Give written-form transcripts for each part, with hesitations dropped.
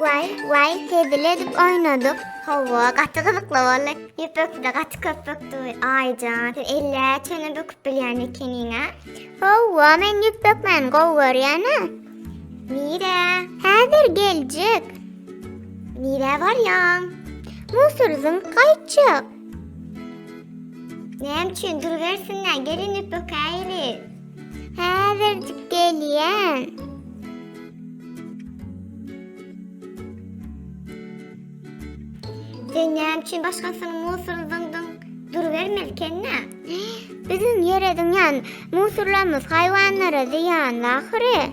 Vay tedile edip oynadık. Hava katı kılıklı valla. Yüpöktü de katı köpöktü. Ay can sen elle çöne böküp bilyen ekenine. Hava men yüpökmen govur yana. Mire hazır gelecek. Mire var ya. Musurzun kayçık. Nem için duruversinler gelin yüpök ayri. Hazırcık geliyen. Sen nem için başkasının musurzundun duruvermez kendine. Bizim yere dünyan musurlarımız hayvanlara ziyan ahire.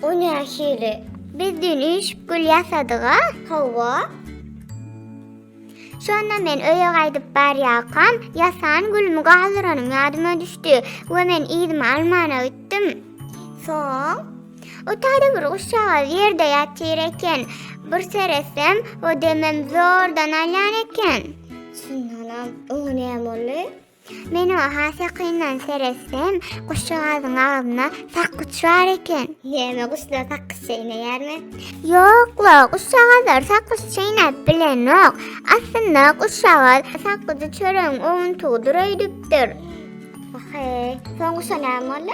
O ne ahire? Biz dün 3 gül yasadık ha? Hava? Şu anda men öye gaydıp bar yakam, yasan gülümü galdıranım yadıma düştü ve men idimi almana gittim. Son? O tadı bir uşağı yerde yatır eken, bir seresem o demem zordan alan eken. Sünnanam, o neyem olu? Men o hasekinden seresem, kuşağızın ağzına saklı çırar eken. Yeme kuşlar saklı şeyine yer mi? Yok la, kuşağızlar saklı şeyine bilen yok. Aslında kuşağız saklı çöreğin oğuntuğu duraydıptır. Hey, son kuşa neyem olu?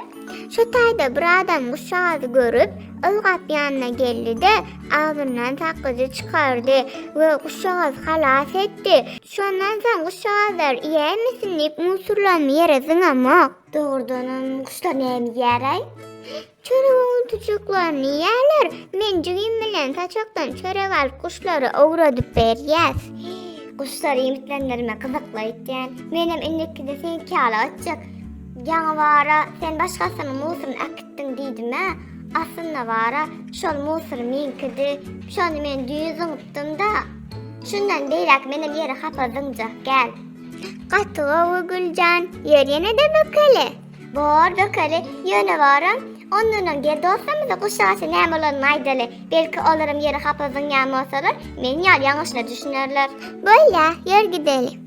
Şu tayda bir adam kuşağızı görüp, ılgap yanına geldi de ağzından saklıcı çıkardı ve kuşağız halas etti. Şu andan sen kuşağızlar yer misin deyip musurlarını yere zınamak. Doğrudan kuşlar neyemi yeray? Çöreğin tucuklarını yerler. Men cügün bilen saçaktan çörek alıp kuşları uğradıp beriyez. Kuşları yemitlenlerime kızıklayıkken benim indeki de sen kâla açacak. Yanvara sen başkasının musurunu akıttın dedim ha. Aslında vara şol musur minkidi. Şonu men düğün zıngıptım da. Şundan deylak benim yeri kapazıncak gel. Katığı ve Gülcan yerine de bökeli. Var bökeli yöne varım. Ondan geride olsam da kuşağısı neyem olan maydalı. Belki olurum yeri kapazın yağmı olsalar. Men yar yanlışla düşünürler. Böyle yer gidelim.